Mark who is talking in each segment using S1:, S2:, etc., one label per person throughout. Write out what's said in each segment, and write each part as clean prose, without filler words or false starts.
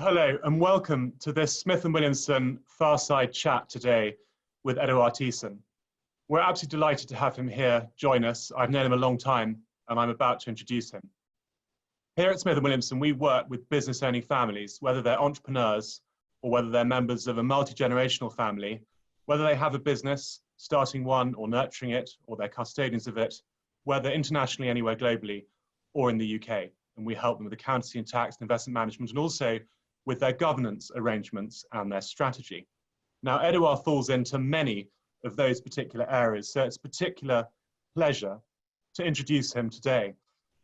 S1: Hello and welcome to this Smith and Williamson Fireside Chat today with Edouard Thijssen. We're absolutely delighted to have him here join us. I've known him a long time and I'm about to introduce him. Here at Smith and Williamson, we work with business-owning families, whether they're entrepreneurs or whether they're members of a multi-generational family, whether they have a business, starting one or nurturing it, or they're custodians of it, whether internationally, anywhere globally, or in the UK. And we help them with accountancy and tax and investment management, and also with their governance arrangements and their strategy. Now, Edouard falls into many of those particular areas, so it's a particular pleasure to introduce him today.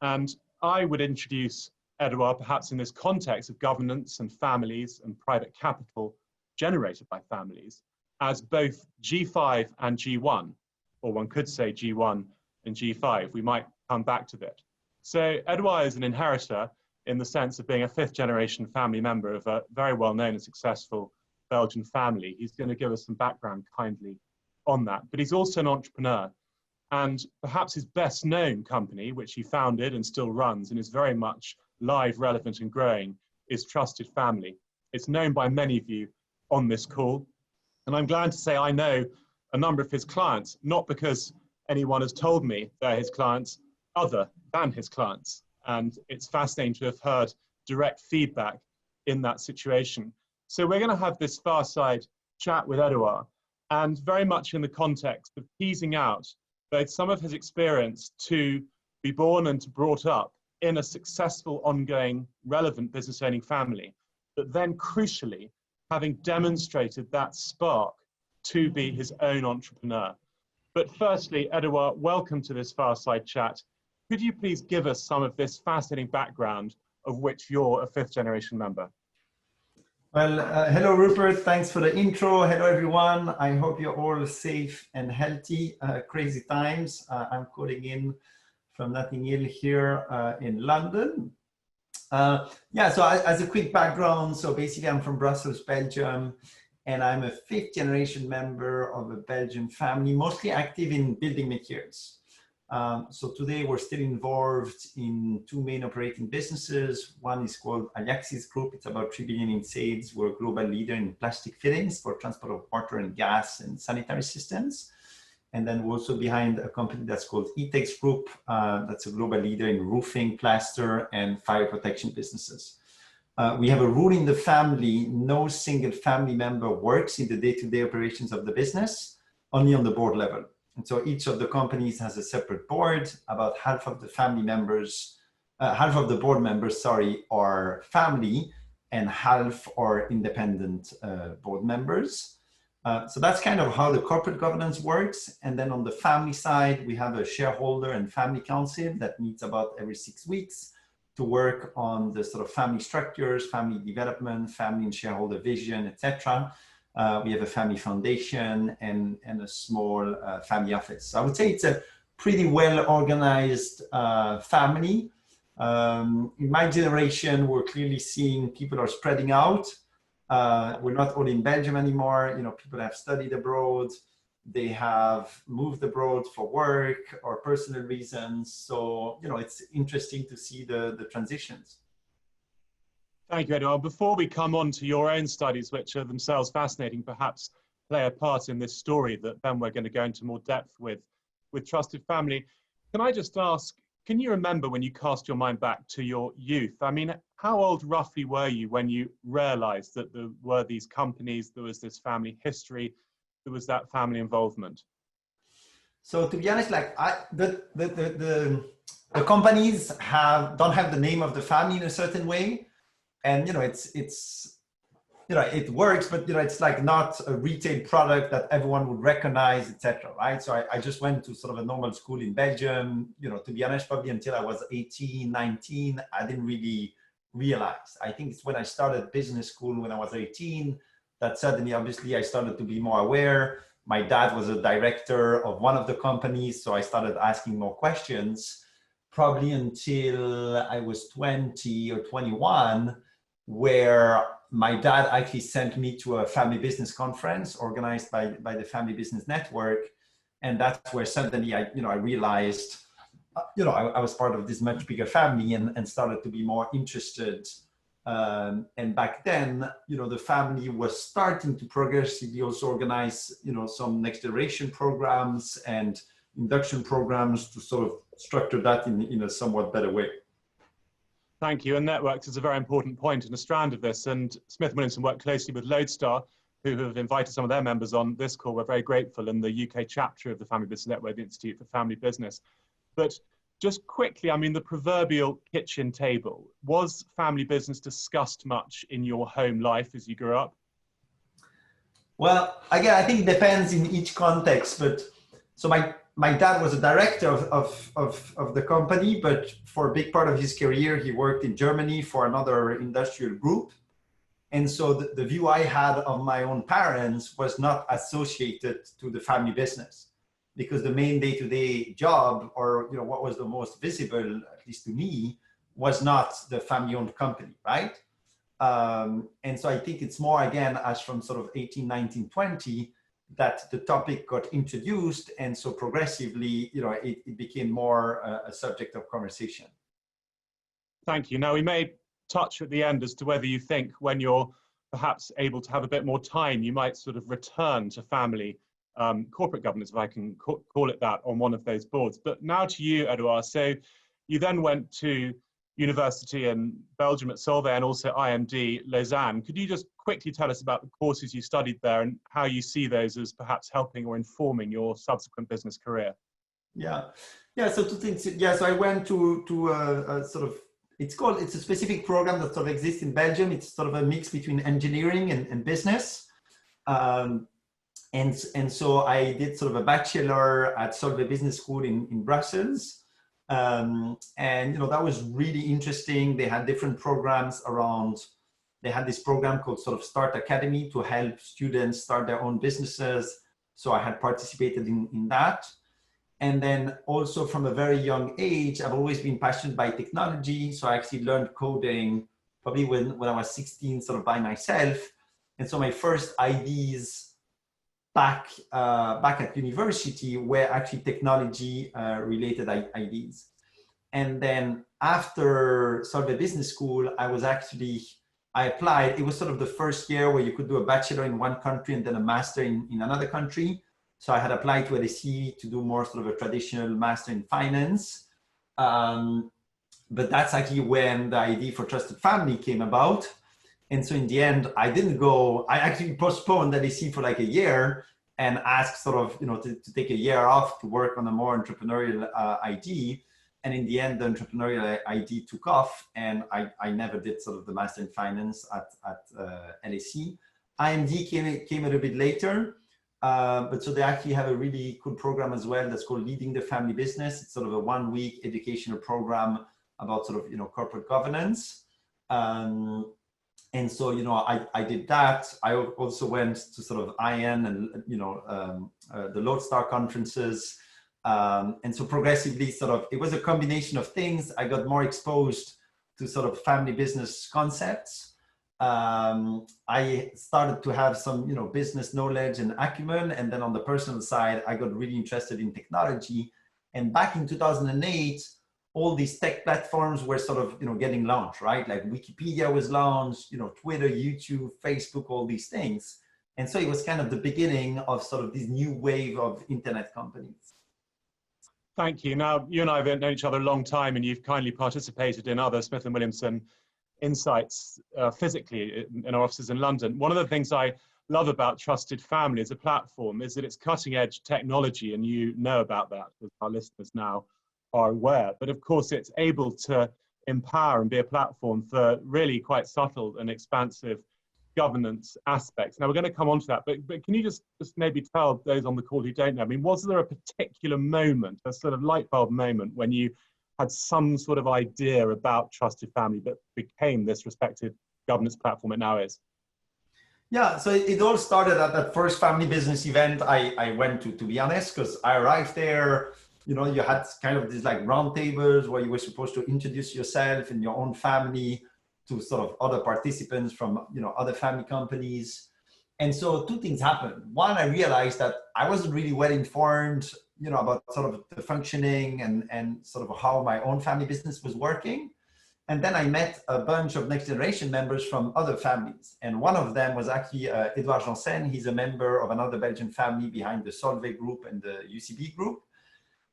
S1: And I would introduce Edouard perhaps in this context of governance and families and private capital generated by families as both G5 and G1, or one could say G1 and G5. We might come back to that. So Edouard is an inheritor in the sense of being a fifth generation family member of a very well known and successful Belgian family. He's going to give us some background kindly on that, but he's also an entrepreneur. And perhaps his best known company, which he founded and still runs and is very much live, relevant and growing, is Trusted Family. It's known by many of you on this call. And I'm glad to say I know a number of his clients, not because anyone has told me they're his clients, other than his clients. And it's fascinating to have heard direct feedback in that situation. So we're going to have this fireside chat with Edouard, and very much in the context of teasing out both some of his experience to be born and to brought up in a successful, ongoing, relevant business-owning family, but then crucially, having demonstrated that spark to be his own entrepreneur. But firstly, Edouard, welcome to this fireside chat. Could you please give us some of this fascinating background of which you're a fifth generation member?
S2: Well, hello, Rupert. Thanks for the intro. Hello, everyone. I hope you're all safe and healthy. Crazy times. I'm calling in from Notting Hill here in London. So as a quick background, so basically I'm from Brussels, Belgium, and I'm a fifth generation member of a Belgian family, mostly active in building materials. So today we're still involved in two main operating businesses. One is called Ajaxis Group. It's about 3 billion in sales. We're a global leader in plastic fittings for transport of water and gas and sanitary systems. And then we're also behind a company that's called Etex Group. That's a global leader in roofing, plaster, and fire protection businesses. We have a rule in the family: no single family member works in the day-to-day operations of the business, only on the board level. And so each of the companies has a separate board. About half of the family members, half of the board members, are family, and half are independent board members. So that's kind of how the corporate governance works. And then on the family side, we have a shareholder and family council that meets about every 6 weeks to work on the sort of family structures, family development, family and shareholder vision, etc. We have a family foundation and a small family office. So I would say it's a pretty well organized family. In my generation, we're clearly seeing people are spreading out. We're not all in Belgium anymore. You know, people have studied abroad. They have moved abroad for work or personal reasons. So, you know, it's interesting to see the transitions.
S1: Thank you, Edouard. Before we come on to your own studies, which are themselves fascinating, perhaps play a part in this story that then we're going to go into more depth with Trusted Family. Can I just ask, can you remember when you cast your mind back to your youth? I mean, how old roughly were you when you realized that there were these companies, there was this family history, there was that family involvement?
S2: So to be honest, like the companies don't have the name of the family in a certain way. And, you know, it works, but, you know, it's like not a retail product that everyone would recognize, etc. Right? So I just went to sort of a normal school in Belgium, you know, to be honest, probably until I was 18, 19, I didn't really realize. I think it's when I started business school when I was 18, that suddenly, obviously, I started to be more aware. My dad was a director of one of the companies, so I started asking more questions, probably until I was 20 or 21, where my dad actually sent me to a family business conference organized by the Family Business Network. And that's where suddenly I realized, I was part of this much bigger family and started to be more interested And back then, the family was starting to progressively also organize, some next generation programs and induction programs to sort of structure that in a somewhat better way.
S1: Thank you. And networks is a very important point and a strand of this. And Smith Williamson worked closely with Lodestar, who have invited some of their members on this call. We're very grateful, in the UK chapter of the Family Business Network, the Institute for Family Business. But just quickly, I mean, the proverbial kitchen table. Was family business discussed much in your home life as you grew up?
S2: Well, again, I think it depends in each context. But so my dad was a director of the company, but for a big part of his career, he worked in Germany for another industrial group. And so the view I had of my own parents was not associated to the family business, because the main day-to-day job, or what was the most visible, at least to me, was not the family-owned company, right? And so I think it's more, again, as from sort of 18, 19, 20, that the topic got introduced, and so progressively, it became more a subject of conversation.
S1: Thank you. Now, we may touch at the end as to whether you think, when you're perhaps able to have a bit more time, you might sort of return to family corporate governance, if I can call it that, on one of those boards. But now to you, Edouard. So you then went to university in Belgium at Solvay and also IMD Lausanne. Could you just quickly tell us about the courses you studied there and how you see those as perhaps helping or informing your subsequent business career?
S2: Yeah. So two things. Yeah. So I went to a sort of, it's a specific program that sort of exists in Belgium. It's sort of a mix between engineering and business. And so I did sort of a bachelor at Solvay Business School in Brussels. And that was really interesting. They had different programs around. They had this program called sort of Start Academy to help students start their own businesses. So I had participated in that. And then also from a very young age, I've always been passionate by technology. So I actually learned coding probably when I was 16, sort of by myself. And so my first ideas back at university were actually technology related ideas. And then after Solvay Business School, I applied. It was sort of the first year where you could do a bachelor in one country and then a master in another country. So I had applied to LSE to do more sort of a traditional master in finance. But that's actually when the idea for Trusted Family came about. And so in the end, I didn't go. I actually postponed LSE for like a year and asked sort of, to take a year off to work on a more entrepreneurial idea. And in the end, the entrepreneurial idea took off, and I never did sort of the master in finance at LSE. IMD came a little bit later. But so they actually have a really cool program as well that's called Leading the Family Business. It's sort of a 1-week educational program about sort of, corporate governance. And so, I did that. I also went to sort of IN and, the Lodestar conferences. And so progressively sort of, it was a combination of things. I got more exposed to sort of family business concepts. I started to have some, business knowledge and acumen. And then on the personal side, I got really interested in technology. And back in 2008, all these tech platforms were sort of, getting launched, right? Like Wikipedia was launched, Twitter, YouTube, Facebook, all these things. And so it was kind of the beginning of sort of this new wave of internet companies.
S1: Thank you. Now, you and I have known each other a long time, and you've kindly participated in other Smith & Williamson insights physically in our offices in London. One of the things I love about Trusted Family as a platform is that it's cutting edge technology, and you know about that, as our listeners now are aware. But of course, it's able to empower and be a platform for really quite subtle and expansive governance aspects. Now, we're going to come on to that, but can you just maybe tell those on the call who don't know, I mean, was there a particular moment, a sort of light bulb moment, when you had some sort of idea about Trusted Family that became this respected governance platform it now is?
S2: Yeah, so it all started at that first family business event I went to be honest, because I arrived there, you had kind of these like round tables where you were supposed to introduce yourself and your own family to sort of other participants from, other family companies. And so two things happened. One, I realized that I wasn't really well informed, about sort of the functioning and sort of how my own family business was working. And then I met a bunch of next generation members from other families. And one of them was actually Edouard Thijssen. He's a member of another Belgian family behind the Solvay group and the UCB group.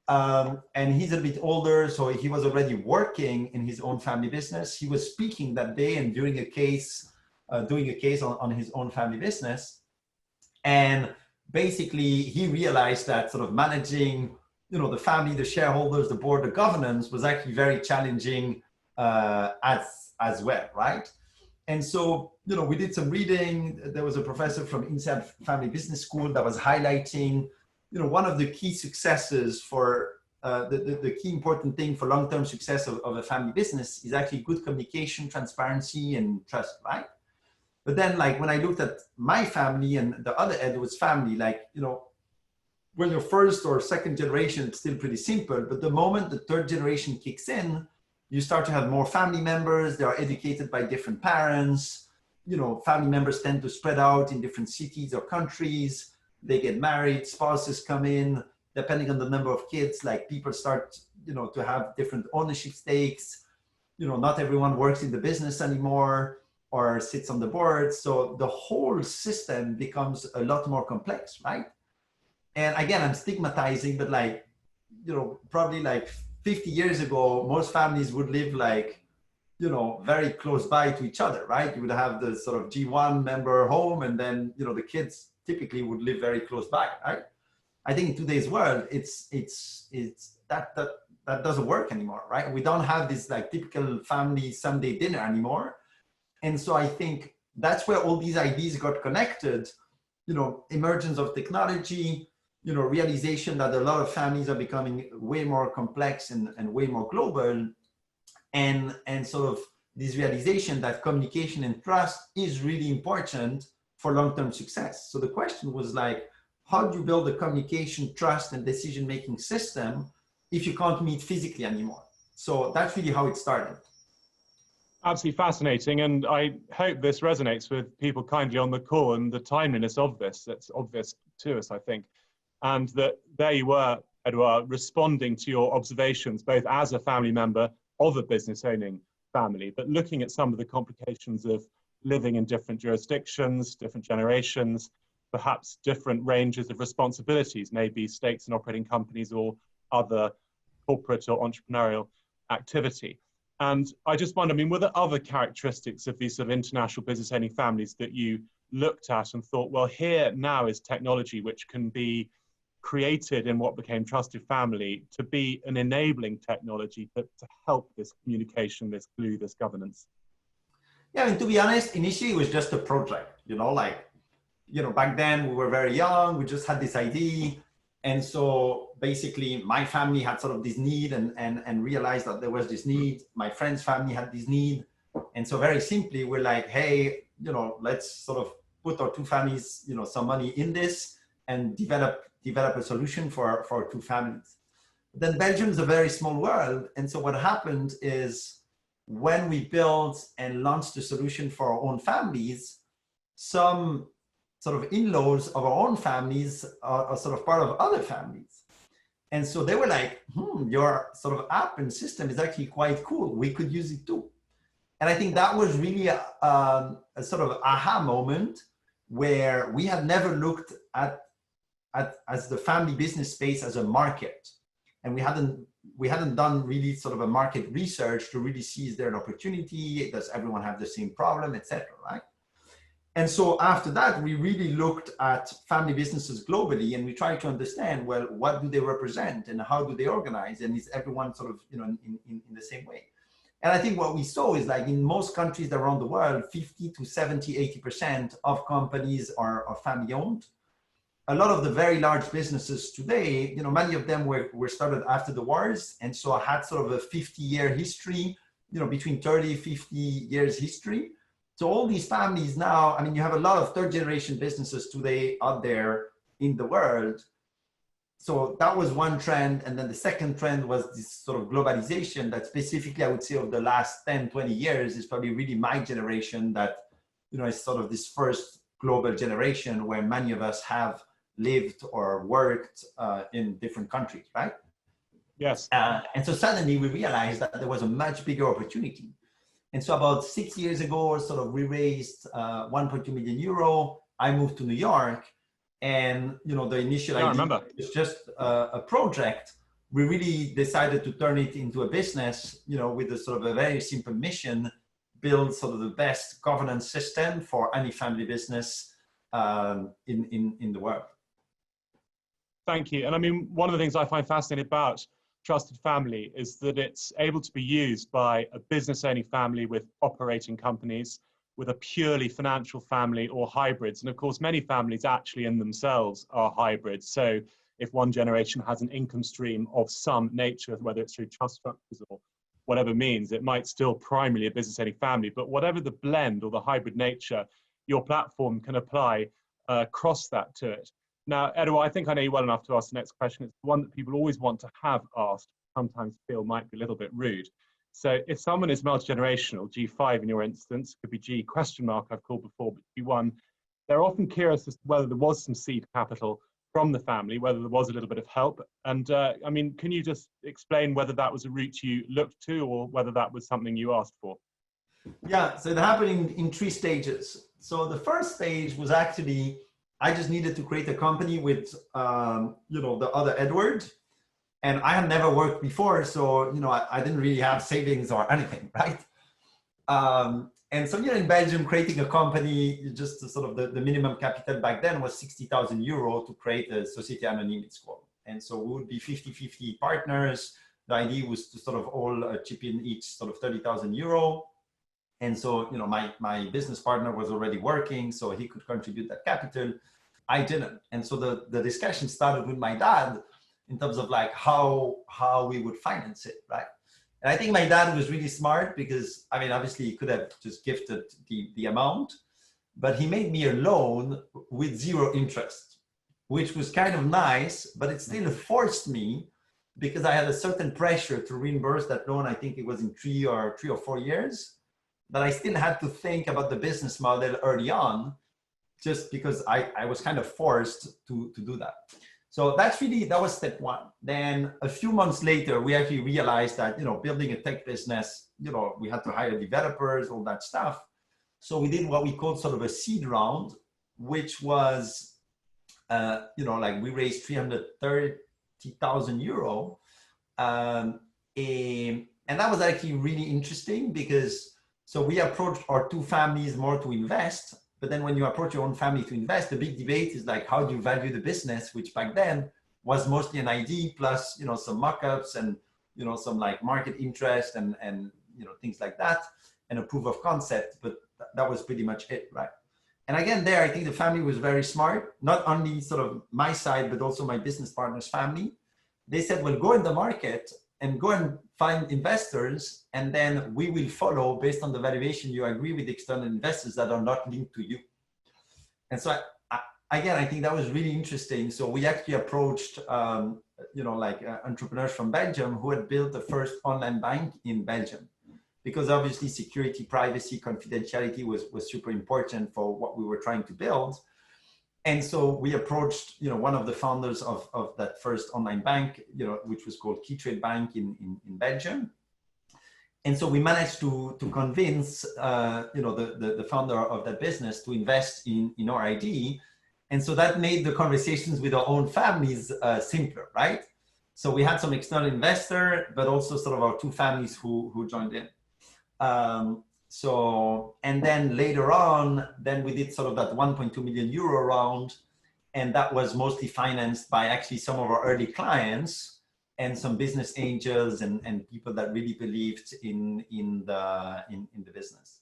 S2: And he's a bit older, so he was already working in his own family business. He was speaking that day and doing a case on his own family business. And basically he realized that sort of managing, the family, the shareholders, the board, the governance was actually very challenging as well, right? And so, we did some reading. There was a professor from Inside Family Business School that was highlighting, one of the key successes for the key important thing for long-term success of a family business is actually good communication, transparency, and trust, right? But then, like, when I looked at my family and the other Edward's family, like, when you're first or second generation, it's still pretty simple. But the moment the third generation kicks in, you start to have more family members. They are educated by different parents. Family members tend to spread out in different cities or countries. They get married, spouses come in, depending on the number of kids, like people start, to have different ownership stakes. Not everyone works in the business anymore or sits on the board. So the whole system becomes a lot more complex, right? And again, I'm stigmatizing, but like, probably like 50 years ago, most families would live like, very close by to each other, right? You would have the sort of G1 member home, and then, the kids typically would live very close by, right? I think in today's world, that doesn't work anymore, right? We don't have this like typical family Sunday dinner anymore. And so I think that's where all these ideas got connected, emergence of technology, realization that a lot of families are becoming way more complex and way more global, and sort of this realization that communication and trust is really important for long-term success. So the question was like, how do you build a communication, trust, and decision-making system if you can't meet physically anymore? So that's really how it started.
S1: Absolutely fascinating. And I hope this resonates with people kindly on the call and the timeliness of this. That's obvious to us, I think. And that there you were, Edouard, responding to your observations, both as a family member of a business owning family, but looking at some of the complications of living in different jurisdictions, different generations, perhaps different ranges of responsibilities, maybe stakes in operating companies or other corporate or entrepreneurial activity. And I just wonder, were there other characteristics of these sort of international business owning families that you looked at and thought, well, here now is technology which can be created in what became Trusted Family to be an enabling technology to help this communication, this glue, this governance?
S2: Yeah, to be honest, initially it was just a project, back then we were very young, we just had this idea. And so basically my family had sort of this need and realized that there was this need. My friend's family had this need. And so very simply, we're like, hey, let's sort of put our two families, some money in this and develop a solution for our two families. But then Belgium is a very small world. And so what happened is when we built and launched the solution for our own families, some sort of in-laws of our own families are sort of part of other families. And so they were like, your sort of app and system is actually quite cool. We could use it too. And I think that was really a sort of aha moment where we had never looked at as the family business space as a market. And we hadn't done really sort of a market research to really see, is there an opportunity? Does everyone have the same problem, etc., right? And so after that, we really looked at family businesses globally, and we tried to understand, well, what do they represent and how do they organize? And is everyone sort of, in the same way? And I think what we saw is like in most countries around the world, 50 to 70, 80% of companies are family owned. A lot of the very large businesses today, many of them were started after the wars. And so I had sort of a 50-year history, between 30, 50 years history. So all these families now, you have a lot of third generation businesses today out there in the world. So that was one trend. And then the second trend was this sort of globalization that specifically, I would say, of the last 10, 20 years is probably really my generation that, is sort of this first global generation where many of us have lived or worked in different countries, right?
S1: Yes.
S2: And so suddenly we realized that there was a much bigger opportunity. And so about 6 years ago, sort of we raised 1.2 million euro. I moved to New York, and the initial idea was just a project. We really decided to turn it into a business, with a sort of a very simple mission: build sort of the best governance system for any family business in the world.
S1: Thank you. And I mean, one of the things I find fascinating about Trusted Family is that it's able to be used by a business owning family with operating companies, with a purely financial family, or hybrids. And of course, many families actually in themselves are hybrids. So if one generation has an income stream of some nature, whether it's through trust structures or whatever means, it might still primarily a business owning family. But whatever the blend or the hybrid nature, your platform can apply across that to it. Now, Edouard, I think I know you well enough to ask the next question. It's one that people always want to have asked, sometimes feel might be a little bit rude. So if someone is multi-generational, G5 in your instance, could be G question mark I've called before, but G1, they're often curious as to whether there was some seed capital from the family, whether there was a little bit of help. And I mean, can you just explain whether that was a route you looked to or whether that was something you asked for?
S2: Yeah, so it happened in 3 stages. So the first stage was actually, I just needed to create a company with, the other Edward. And I had never worked before, so, I didn't really have savings or anything, right? And so, in Belgium, creating a company, just sort of the minimum capital back then was 60,000 euro to create a Société Anonyme, it's called. And so we would be 50-50 partners. The idea was to sort of all chip in each sort of 30,000 euro. And so, my business partner was already working, so he could contribute that capital. I didn't. And so the discussion started with my dad in terms of like how we would finance it, right? And I think my dad was really smart because, I mean, obviously he could have just gifted the amount, but he made me a loan with 0 interest, which was kind of nice, but it still forced me, because I had a certain pressure to reimburse that loan. I think it was in 3 or 4 years, that I still had to think about the business model early on, just because I was kind of forced to do that. So that was step 1. Then a few months later, we actually realized that, building a tech business, we had to hire developers, all that stuff. So we did what we called sort of a seed round, which was, like we raised 330,000 euro. And that was actually really interesting because, so we approached our 2 families more to invest. But then when you approach your own family to invest, the big debate is like, how do you value the business, which back then was mostly an idea plus, some mock-ups and, some like market interest and things like that, and a proof of concept. But that was pretty much it, right? And again, there, I think the family was very smart, not only sort of my side, but also my business partner's family. They said, well, go in the market and go and find investors, and then we will follow based on the valuation you agree with external investors that are not linked to you. And so again, I think that was really interesting. So we actually approached, entrepreneurs from Belgium who had built the first online bank in Belgium, because obviously security, privacy, confidentiality was super important for what we were trying to build. And so we approached, one of the founders of that first online bank, which was called Keytrade Bank in Belgium. And so we managed to convince, the founder of that business to invest in our idea. And so that made the conversations with our own families simpler, right? So we had some external investor, but also sort of our 2 families who joined in. And then later on, then we did sort of that 1.2 million euro round, and that was mostly financed by actually some of our early clients and some business angels and people that really believed in the business.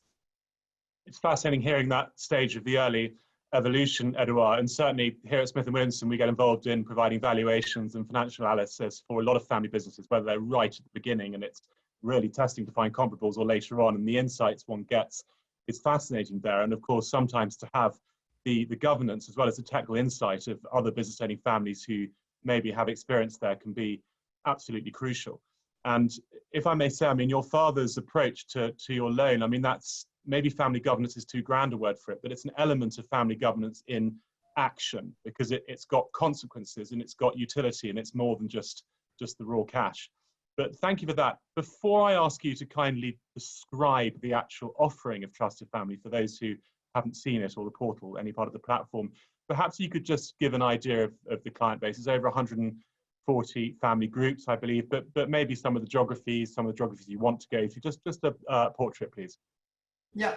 S1: It's fascinating hearing that stage of the early evolution, Edouard, and certainly here at Smith Williamson, we get involved in providing valuations and financial analysis for a lot of family businesses, whether they're right at the beginning and it's really testing to find comparables or later on, and the insights one gets is fascinating there. And of course, sometimes to have the governance as well as the technical insight of other business owning families who maybe have experience there can be absolutely crucial. And if I may say, I mean, your father's approach to your loan, I mean, that's maybe family governance is too grand a word for it, but it's an element of family governance in action, because it's got consequences and it's got utility and it's more than just the raw cash. But thank you for that. Before I ask you to kindly describe the actual offering of Trusted Family for those who haven't seen it, or the portal, any part of the platform, perhaps you could just give an idea of the client base. It's over 140 family groups, I believe, but maybe some of the geographies you want to go to. Just a portrait, please.
S2: Yeah.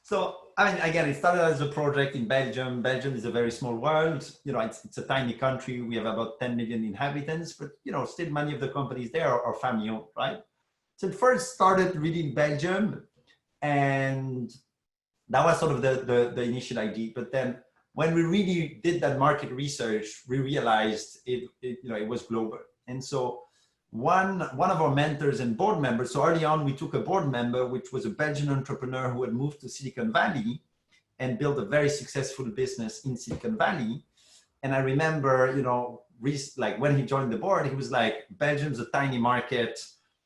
S2: So, I mean, again, it started as a project in Belgium. Belgium is a very small world. You know, it's a tiny country. We have about 10 million inhabitants, but, you know, still many of the companies there are family owned, right? So it first started really in Belgium, and that was sort of the initial idea. But then when we really did that market research, we realized it was global. And so one of our mentors and board members, so early on we took a board member, which was a Belgian entrepreneur who had moved to Silicon Valley and built a very successful business in Silicon Valley. And I remember, you know, like when he joined the board, he was like, Belgium's a tiny market.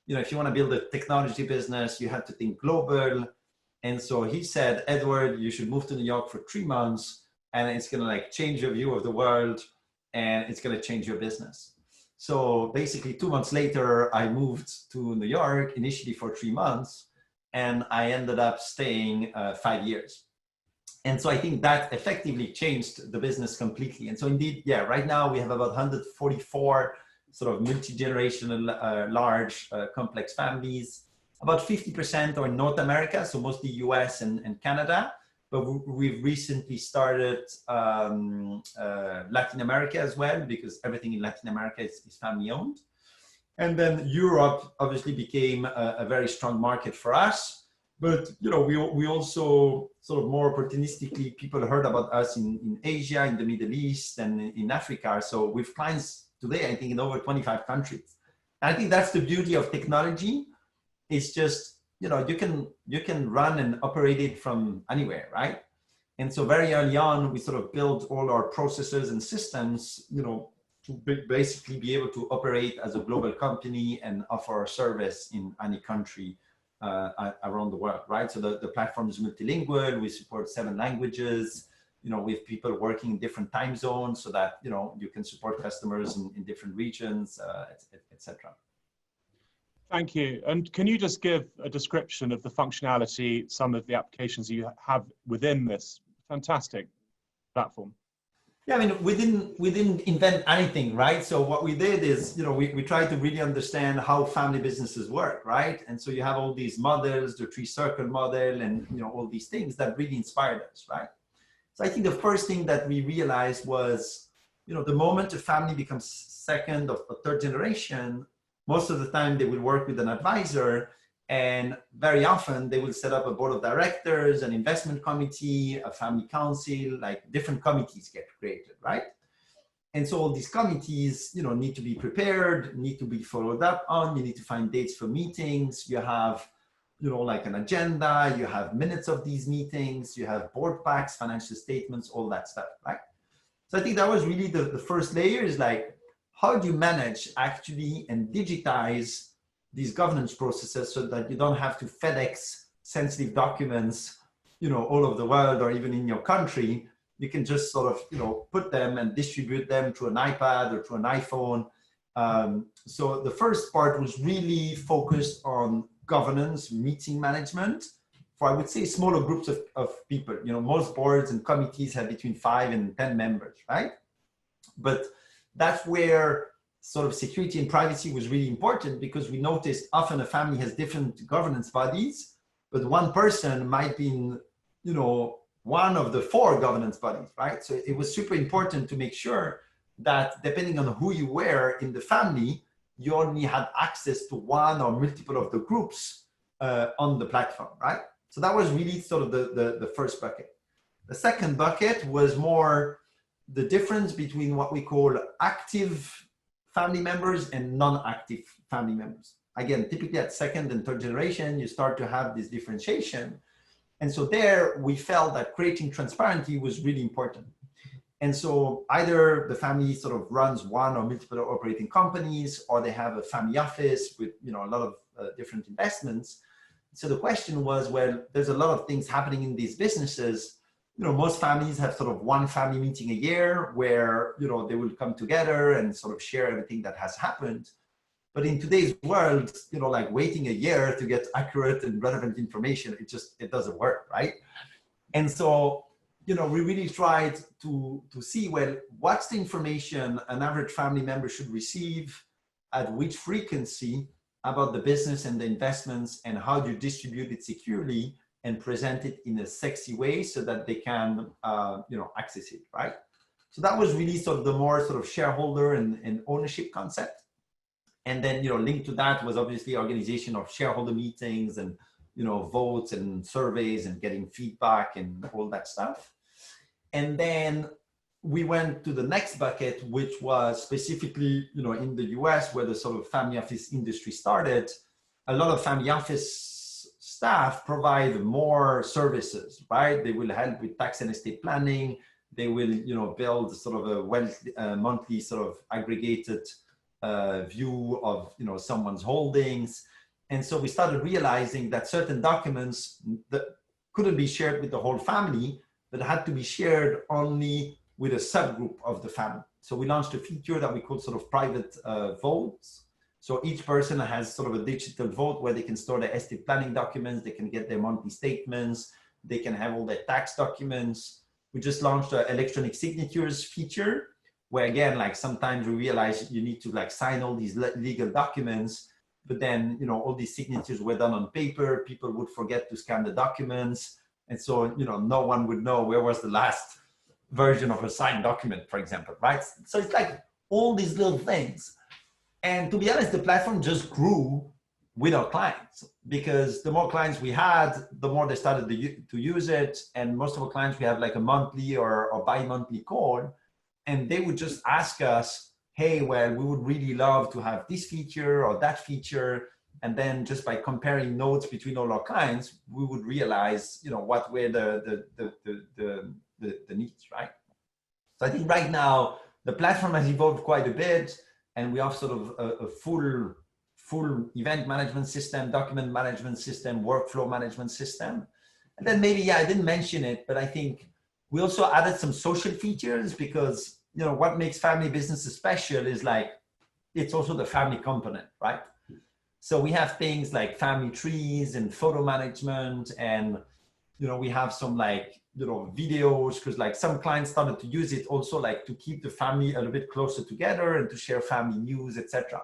S2: You know, if you want to build a technology business, you have to think global. And so he said, Edward, you should move to New York for 3 months, and it's going to like change your view of the world, and it's going to change your business. So basically 2 months later, I moved to New York initially for 3 months, and I ended up staying 5 years. And so I think that effectively changed the business completely. And so indeed, yeah, right now we have about 144 sort of multi-generational, large, complex families. About 50% are in North America, so mostly US and Canada. But we've recently started Latin America as well, because everything in Latin America is family owned. And then Europe obviously became a very strong market for us. But you know, we also sort of more opportunistically, people heard about us in Asia, in the Middle East, and in Africa. So we have clients today, I think, in over 25 countries. And I think that's the beauty of technology. It's just, you know, you can run and operate it from anywhere, right? And so very early on, we sort of built all our processes and systems, you know, to basically be able to operate as a global company and offer our service in any country around the world, right? So the platform is multilingual. We support 7 languages. You know, we have people working in different time zones so that, you know, you can support customers in different regions, et cetera.
S1: Thank you. And can you just give a description of the functionality, some of the applications you have within this fantastic platform?
S2: Yeah, I mean, we didn't invent anything, right? So what we did is, you know, we tried to really understand how family businesses work, right? And so you have all these models, the 3-circle model, and, you know, all these things that really inspired us, right? So I think the first thing that we realized was, you know, the moment a family becomes second or third generation, most of the time they will work with an advisor, and very often they will set up a board of directors, an investment committee, a family council, like different committees get created, right? And so all these committees, you know, need to be prepared, need to be followed up on, you need to find dates for meetings, you have, you know, like an agenda, you have minutes of these meetings, you have board packs, financial statements, all that stuff, right? So I think that was really the first layer, is like, how do you manage actually and digitize these governance processes so that you don't have to FedEx sensitive documents, you know, all over the world or even in your country. You can just sort of, you know, put them and distribute them to an iPad or to an iPhone. So the first part was really focused on governance, meeting management for, I would say, smaller groups of people. You know, most boards and committees have between 5 and 10 members, right? But that's where sort of security and privacy was really important, because we noticed often a family has different governance bodies, but one person might be in, you know, one of the 4 governance bodies, right? So it was super important to make sure that depending on who you were in the family, you only had access to one or multiple of the groups on the platform, right? So that was really sort of the first bucket. The second bucket was more the difference between what we call active family members and non-active family members. Again, typically at second and third generation, you start to have this differentiation. And so there we felt that creating transparency was really important. And so either the family sort of runs one or multiple operating companies, or they have a family office with, you know, a lot of different investments. So the question was, well, there's a lot of things happening in these businesses. You know, most families have sort of one family meeting a year where, you know, they will come together and sort of share everything that has happened. But in today's world, like waiting a year to get accurate and relevant information, it doesn't work, right? And so, we really tried to see, well, what's the information an average family member should receive at which frequency about the business and the investments, and how do you distribute it securely and present it in a sexy way so that they can, access it, right? So that was really sort of the more sort of shareholder and ownership concept. And then, linked to that was obviously organization of shareholder meetings and, votes and surveys and getting feedback and all that stuff. And then we went to the next bucket, which was specifically, in the US, where the sort of family office industry started. A lot of family office staff provide more services, right? They will help with tax and estate planning. They will, build sort of a monthly sort of aggregated view of, someone's holdings. And so we started realizing that certain documents that couldn't be shared with the whole family, but had to be shared only with a subgroup of the family. So we launched a feature that we call sort of private votes. So each person has sort of a digital vote where they can store their estate planning documents, they can get their monthly statements, they can have all their tax documents. We just launched an electronic signatures feature, where again, like sometimes we realize you need to like sign all these legal documents, but then, all these signatures were done on paper, people would forget to scan the documents. And so, no one would know where was the last version of a signed document, for example, right? So it's like all these little things. And to be honest, the platform just grew with our clients, because the more clients we had, the more they started to use it. And most of our clients, we have like a monthly or bi-monthly call, and they would just ask us, hey, well, we would really love to have this feature or that feature. And then just by comparing notes between all our clients, we would realize, what were the needs, right? So I think right now, the platform has evolved quite a bit, and we have sort of a full event management system, document management system, workflow management system. And then maybe, I didn't mention it, but I think we also added some social features, because, what makes family businesses special is like, it's also the family component, right? So we have things like family trees and photo management, and, we have some like, videos, because like some clients started to use it also like to keep the family a little bit closer together and to share family news, etc.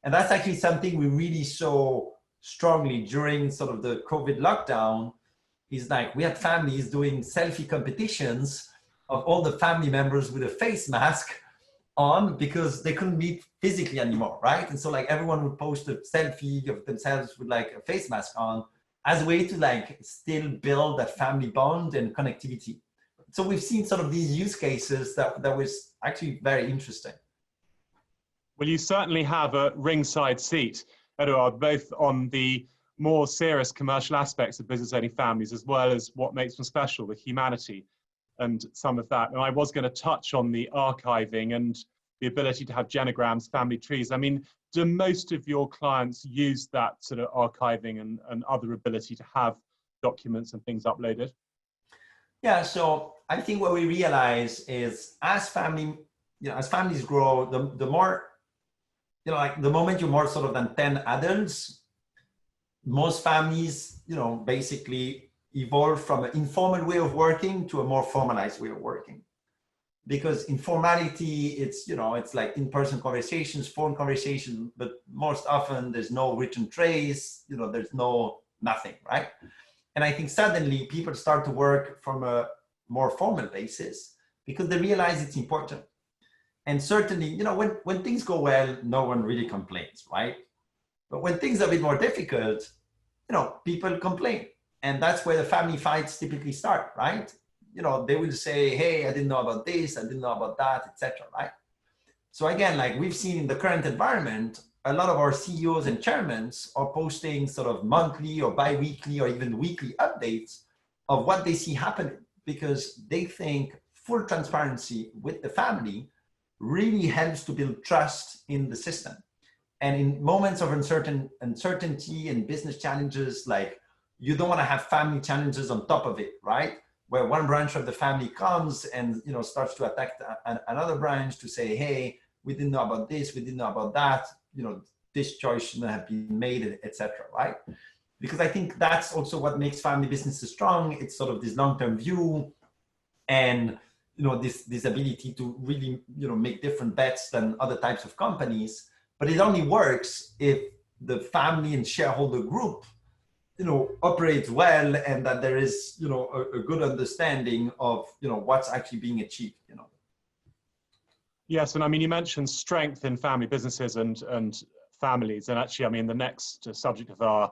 S2: And that's actually something we really saw strongly during sort of the COVID lockdown, is like we had families doing selfie competitions of all the family members with a face mask on, because they couldn't meet physically anymore, right? And so like everyone would post a selfie of themselves with like a face mask on, as a way to like still build that family bond and connectivity. So we've seen sort of these use cases that was actually very interesting.
S1: Well, you certainly have a ringside seat, Edouard, both on the more serious commercial aspects of business owning families, as well as what makes them special, the humanity and some of that. And I was going to touch on the archiving and the ability to have genograms, family trees. I mean, do most of your clients use that sort of archiving and other ability to have documents and things uploaded?
S2: Yeah, so I think what we realize is as families grow, the more, like the moment you're more sort of than 10 adults, most families, basically evolve from an informal way of working to a more formalized way of working. Because informality, it's, it's like in-person conversations, phone conversations, but most often there's no written trace, there's nothing, right? And I think suddenly people start to work from a more formal basis because they realize it's important. And certainly, when things go well, no one really complains, right? But when things are a bit more difficult, people complain. And that's where the family fights typically start, right? They will say, hey, I didn't know about this, I didn't know about that, etc. Right? So again, like we've seen in the current environment, a lot of our CEOs and chairmen are posting sort of monthly or bi-weekly or even weekly updates of what they see happening, because they think full transparency with the family really helps to build trust in the system. And in moments of uncertainty and business challenges, like you don't want to have family challenges on top of it, right? Where one branch of the family comes and starts to attack another branch to say, hey, we didn't know about this, we didn't know about that. this choice shouldn't have been made, etc. Right? Because I think that's also what makes family businesses strong. It's sort of this long-term view, and this ability to really make different bets than other types of companies. But it only works if the family and shareholder group operates well, and that there is a good understanding of what's actually being achieved.
S1: Yes, and I mean, you mentioned strength in family businesses and families, and actually, I mean, the next subject of our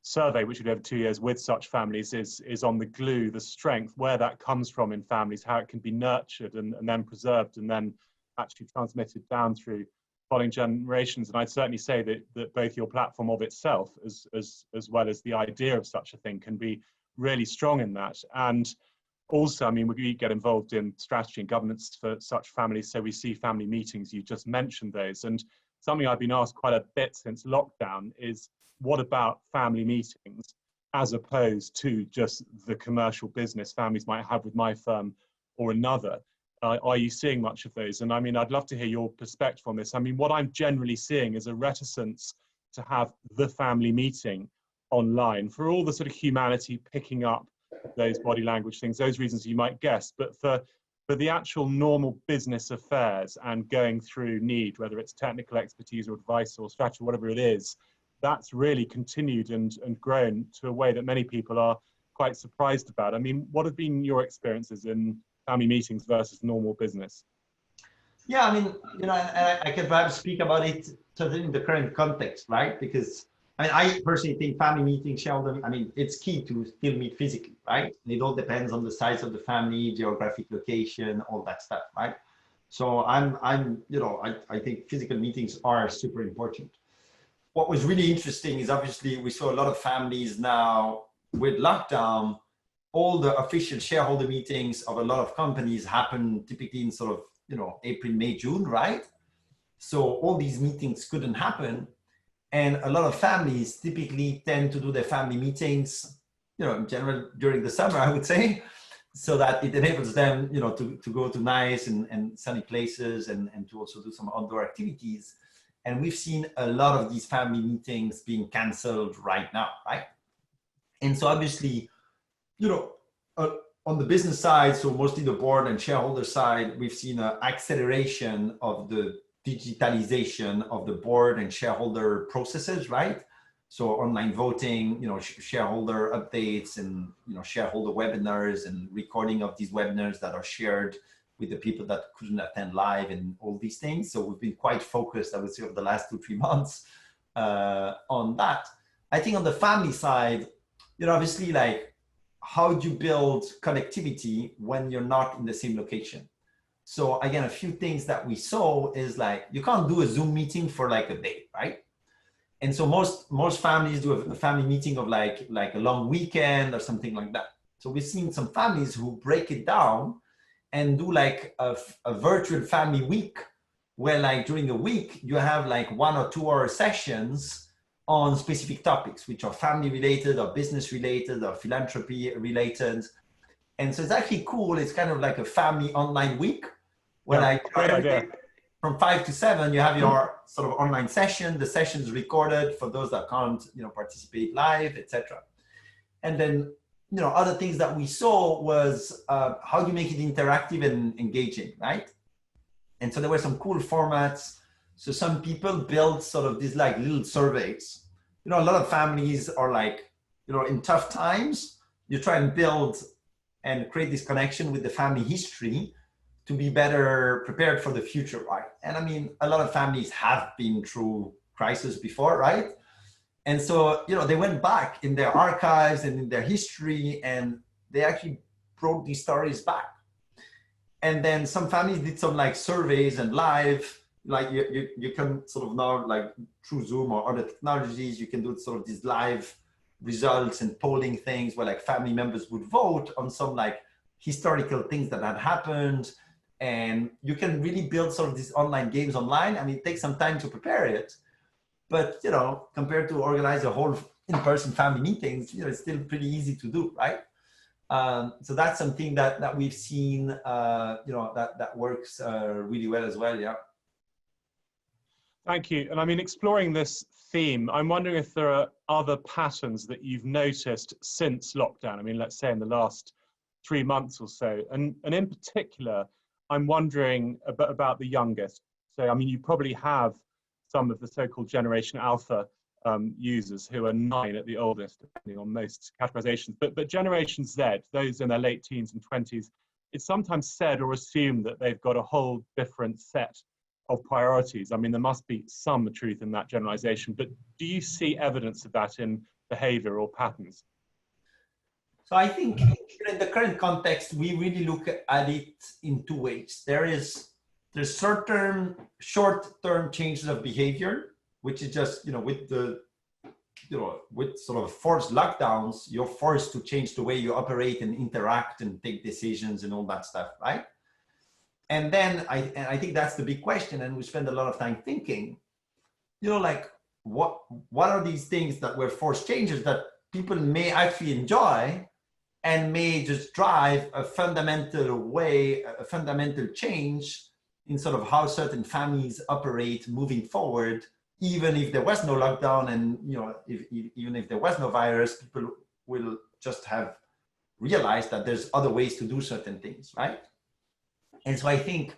S1: survey, which we did over 2 years with such families, is on the glue, the strength, where that comes from in families, how it can be nurtured and then preserved and then actually transmitted down through following generations. And I'd certainly say that both your platform of itself as well as the idea of such a thing can be really strong in that. And also, I mean, we get involved in strategy and governance for such families, so we see family meetings. You just mentioned those, and something I've been asked quite a bit since lockdown is, what about family meetings as opposed to just the commercial business families might have with my firm or another? Are you seeing much of those? And I mean, I'd love to hear your perspective on this. I mean, what I'm generally seeing is a reticence to have the family meeting online for all the sort of humanity picking up those body language things, those reasons you might guess, but for the actual normal business affairs and going through need, whether it's technical expertise or advice or strategy, whatever it is, that's really continued and grown to a way that many people are quite surprised about. I mean, what have been your experiences in family meetings versus normal business?
S2: Yeah, I mean, I can perhaps speak about it totally in the current context, right? Because I personally think family meetings, shareholder, I mean, it's key to still meet physically, right? And it all depends on the size of the family, geographic location, all that stuff, right? So I think physical meetings are super important. What was really interesting is obviously we saw a lot of families now with lockdown, all the official shareholder meetings of a lot of companies happen typically in sort of, April, May, June, right? So all these meetings couldn't happen. And a lot of families typically tend to do their family meetings, in general during the summer, I would say, so that it enables them, to go to nice and sunny places and to also do some outdoor activities. And we've seen a lot of these family meetings being canceled right now, right? And so obviously, on the business side, so mostly the board and shareholder side, we've seen an acceleration of the digitalization of the board and shareholder processes, right? So online voting, shareholder updates and, shareholder webinars and recording of these webinars that are shared with the people that couldn't attend live and all these things. So we've been quite focused, I would say, over the last 2-3 months on that. I think on the family side, obviously, like, how do you build connectivity when you're not in the same location? So again, a few things that we saw is like, you can't do a Zoom meeting for like a day, right? And so most families do a family meeting of like a long weekend or something like that. So we've seen some families who break it down and do like a virtual family week, where like during the week, you have like 1 or 2 hour sessions on specific topics, which are family related or business related or philanthropy related. And so it's actually cool. It's kind of like a family online week where
S1: great idea.
S2: From 5 to 7, you have your sort of online session. The session is recorded for those that can't, participate live, etc. And then, other things that we saw was how do you make it interactive and engaging, right? And so there were some cool formats. So some people built sort of these like little surveys. A lot of families are like, in tough times, you try and build and create this connection with the family history to be better prepared for the future, right? And I mean, a lot of families have been through crisis before, right? And so, they went back in their archives and in their history, and they actually brought these stories back. And then some families did some like surveys and live, like you can sort of now, like through Zoom or other technologies, you can do sort of these live results and polling things where like family members would vote on some like historical things that had happened. And you can really build sort of these online games online. I mean, it takes some time to prepare it, but, compared to organize a whole in-person family meetings, it's still pretty easy to do, right? So that's something that we've seen, that works really well as well, yeah.
S1: Thank you. And I mean, exploring this theme, I'm wondering if there are other patterns that you've noticed since lockdown. I mean, let's say in the last 3 months or so. And in particular, I'm wondering about the youngest. So, I mean, you probably have some of the so-called Generation Alpha users who are 9 at the oldest, depending on most categorizations. But Generation Z, those in their late teens and 20s, it's sometimes said or assumed that they've got a whole different set of priorities. I mean, there must be some truth in that generalization, but do you see evidence of that in behavior or patterns?
S2: So I think in the current context, we really look at it in 2 ways. There's certain short-term changes of behavior, which is just, with sort of forced lockdowns, you're forced to change the way you operate and interact and take decisions and all that stuff, right? And then I think that's the big question, and we spend a lot of time thinking, like what are these things that were forced changes that people may actually enjoy and may just drive a fundamental change in sort of how certain families operate moving forward, even if there was no lockdown and even if there was no virus, people will just have realized that there's other ways to do certain things, right? And so I think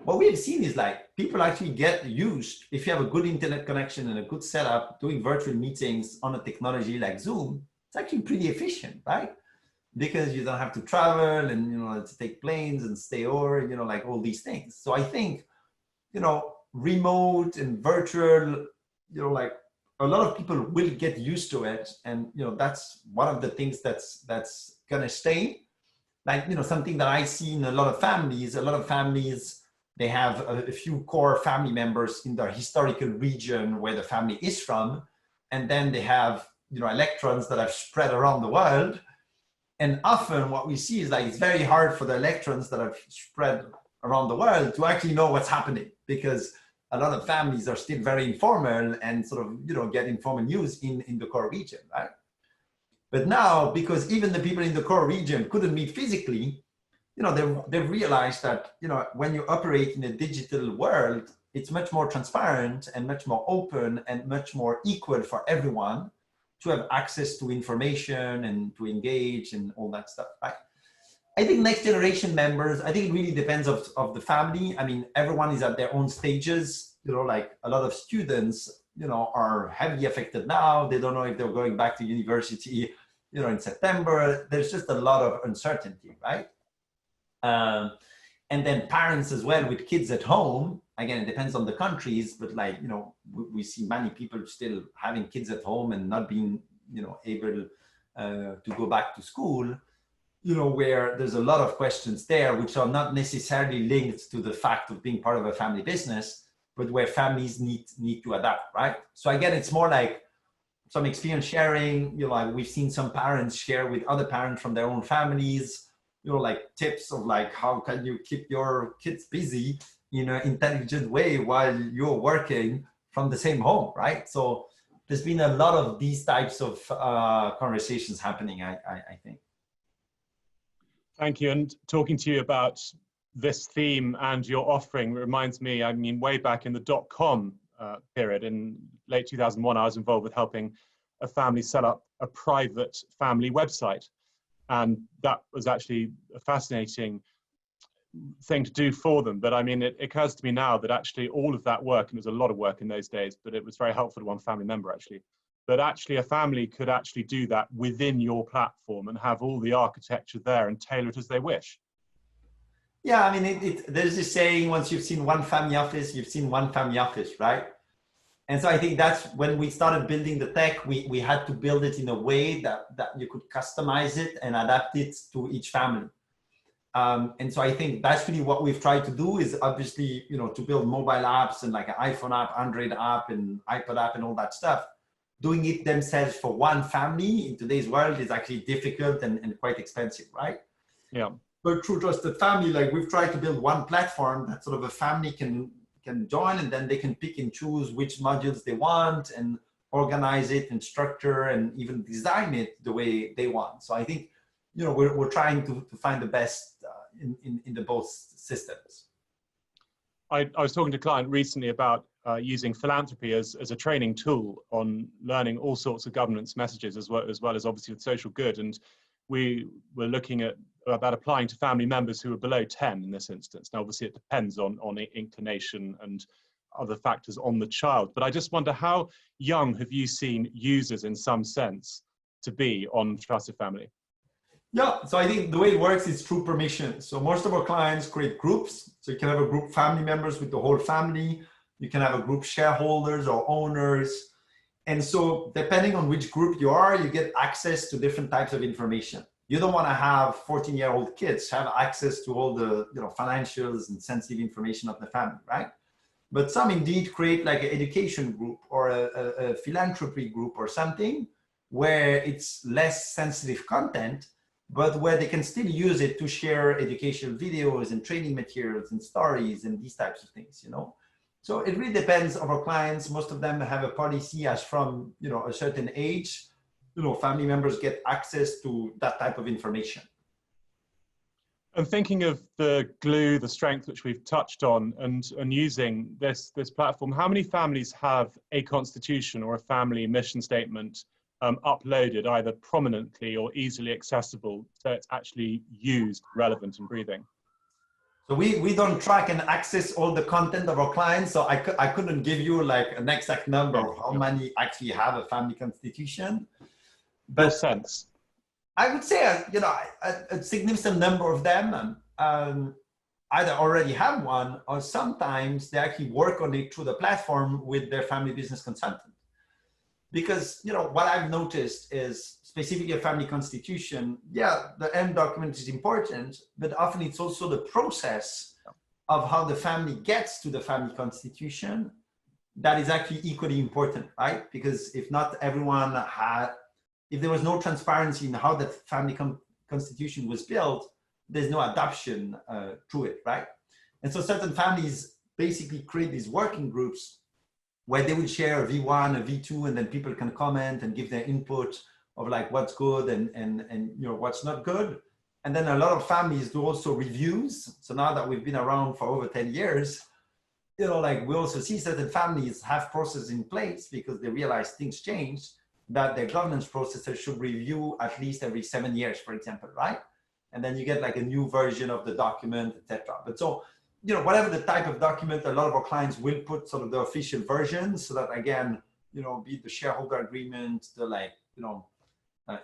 S2: what we have seen is like people actually get used, if you have a good internet connection and a good setup, doing virtual meetings on a technology like Zoom, it's actually pretty efficient, right? Because you don't have to travel and, to take planes and stay over, like all these things. So I think, remote and virtual, like a lot of people will get used to it. And, that's one of the things that's gonna stay. Like, something that I see in a lot of families, they have a few core family members in their historical region where the family is from. And then they have, electrons that have spread around the world. And often what we see is like, it's very hard for the electrons that have spread around the world to actually know what's happening, because a lot of families are still very informal and sort of, get informal news in the core region, right? But now, because even the people in the core region couldn't meet physically, they realized that, when you operate in a digital world, it's much more transparent and much more open and much more equal for everyone to have access to information and to engage and all that stuff, right? I think next generation members, I think it really depends of the family. I mean, everyone is at their own stages, like a lot of students, are heavily affected now. They don't know if they're going back to university, in September. There's just a lot of uncertainty, right? And then parents as well with kids at home. Again, it depends on the countries, but like, we see many people still having kids at home and not being, able to go back to school, where there's a lot of questions there, which are not necessarily linked to the fact of being part of a family business, but where families need to adapt, right? So again, it's more like some experience sharing, like we've seen some parents share with other parents from their own families, like tips of like, how can you keep your kids busy in an intelligent way while you're working from the same home, right? So there's been a lot of these types of conversations happening, I think.
S1: Thank you. And talking to you about this theme and your offering reminds me, I mean, way back in the .com period in late 2001, I was involved with helping a family set up a private family website. And that was actually a fascinating thing to do for them. But I mean, it occurs to me now that actually all of that work, and it was a lot of work in those days, but it was very helpful to one family member actually, but actually a family could actually do that within your platform and have all the architecture there and tailor it as they wish.
S2: Yeah, I mean, there's this saying, once you've seen one family office, you've seen one family office, right? And so I think that's when we started building the tech, we had to build it in a way that you could customize it and adapt it to each family. And so I think that's really what we've tried to do is obviously, to build mobile apps and like an iPhone app, Android app and iPad app and all that stuff. Doing it themselves for one family in today's world is actually difficult and quite expensive, right?
S1: Yeah.
S2: But through Trusted Family, like we've tried to build one platform that sort of a family can join, and then they can pick and choose which modules they want and organize it and structure and even design it the way they want. So I think, we're trying to find the best in the both systems.
S1: I was talking to a client recently about using philanthropy as a training tool on learning all sorts of governance messages, as well as obviously the social good. And we were looking at about applying to family members who are below 10 in this instance. Now, obviously, it depends on inclination and other factors on the child. But I just wonder, how young have you seen users in some sense to be on Trusted Family?
S2: Yeah, so I think the way it works is through permission. So most of our clients create groups. So you can have a group family members with the whole family. You can have a group shareholders or owners. And so depending on which group you are, you get access to different types of information. You don't want to have 14-year-old kids have access to all the financials and sensitive information of the family, right? But some indeed create like an education group or a philanthropy group or something where it's less sensitive content, but where they can still use it to share educational videos and training materials and stories and these types of things, So it really depends on our clients. Most of them have a policy as from, a certain age, family members get access to that type of information.
S1: And thinking of the glue, the strength which we've touched on, and using this platform, how many families have a constitution or a family mission statement uploaded either prominently or easily accessible, so it's actually used, relevant and breathing?
S2: So we don't track and access all the content of our clients, so I couldn't give you like an exact number of how many actually have a family constitution. But
S1: sense,
S2: I would say a significant number of them either already have one, or sometimes they actually work on it through the platform with their family business consultant. Because what I've noticed is specifically a family constitution, yeah, the end document is important, but often it's also the process of how the family gets to the family constitution that is actually equally important, right? Because if not everyone if there was no transparency in how that family constitution was built, there's no adoption to it, right? And so certain families basically create these working groups where they will share a V1, a V2, and then people can comment and give their input of like what's good and what's not good. And then a lot of families do also reviews. So now that we've been around for over 10 years, like we also see certain families have processes in place because they realize things change, that their governance processes should review at least every 7 years, for example, right? And then you get like a new version of the document, etc. But so, whatever the type of document, a lot of our clients will put sort of the official version so that again, be it the shareholder agreement, the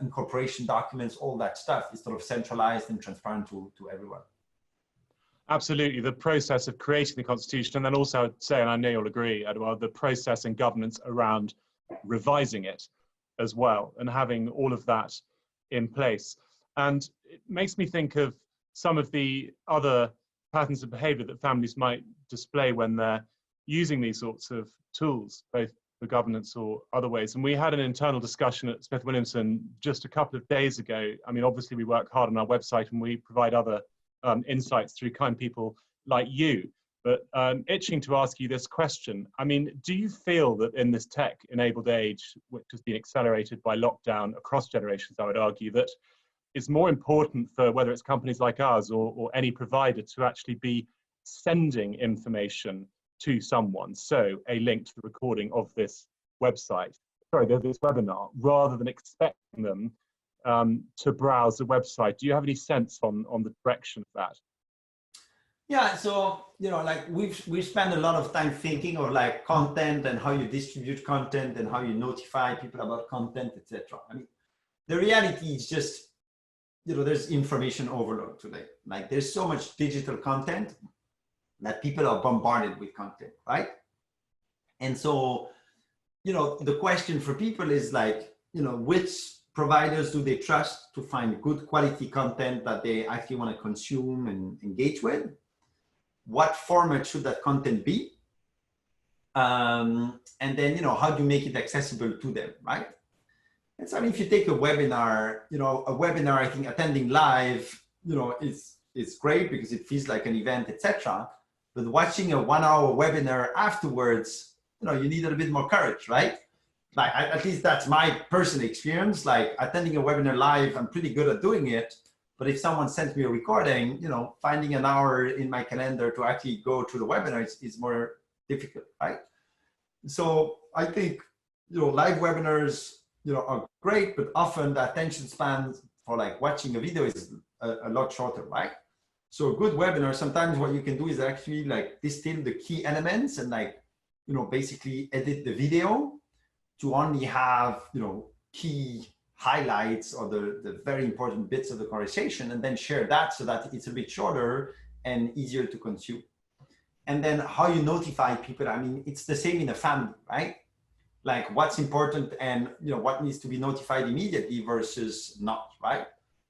S2: incorporation documents, all that stuff is sort of centralized and transparent to everyone.
S1: Absolutely, the process of creating the constitution, and then also I would say, and I know you'll agree, Edouard, the process and governance around revising it as well, and having all of that in place. And it makes me think of some of the other patterns of behavior that families might display when they're using these sorts of tools, both for governance or other ways. And we had an internal discussion at Smith Williamson just a couple of days ago. I mean, obviously we work hard on our website and we provide other insights through kind people like you, but itching to ask you this question. I mean, do you feel that in this tech-enabled age, which has been accelerated by lockdown across generations, I would argue, that it's more important for whether it's companies like ours or any provider to actually be sending information to someone, so a link to the recording of this website, this webinar, rather than expecting them to browse the website? Do you have any sense on the direction of that?
S2: Yeah, so we've spent a lot of time thinking of like content and how you distribute content and how you notify people about content, etc. I mean, the reality is just there's information overload today. Like there's so much digital content that people are bombarded with content, right? And so, the question for people is like, which providers do they trust to find good quality content that they actually want to consume and engage with? What format should that content be? And then, how do you make it accessible to them, right? And so, I mean, if you take a webinar, I think attending live, is great because it feels like an event, etc. But watching a 1 hour webinar afterwards, you need a little bit more courage, right? Like, at least that's my personal experience. Like attending a webinar live, I'm pretty good at doing it. But if someone sends me a recording, you know, finding an hour in my calendar to actually go to the webinar is more difficult, right? So I think, you know, live webinars, you know, are great, but often the attention span for like watching a video is a lot shorter, right? So a good webinar, sometimes what you can do is actually like distill the key elements and like, you know, basically edit the video to only have, you know, key highlights or the very important bits of the conversation, and then share that so that it's a bit shorter and easier to consume. And then how you notify people, I mean, it's the same in a family, right? Like what's important and, you know, what needs to be notified immediately versus not, right?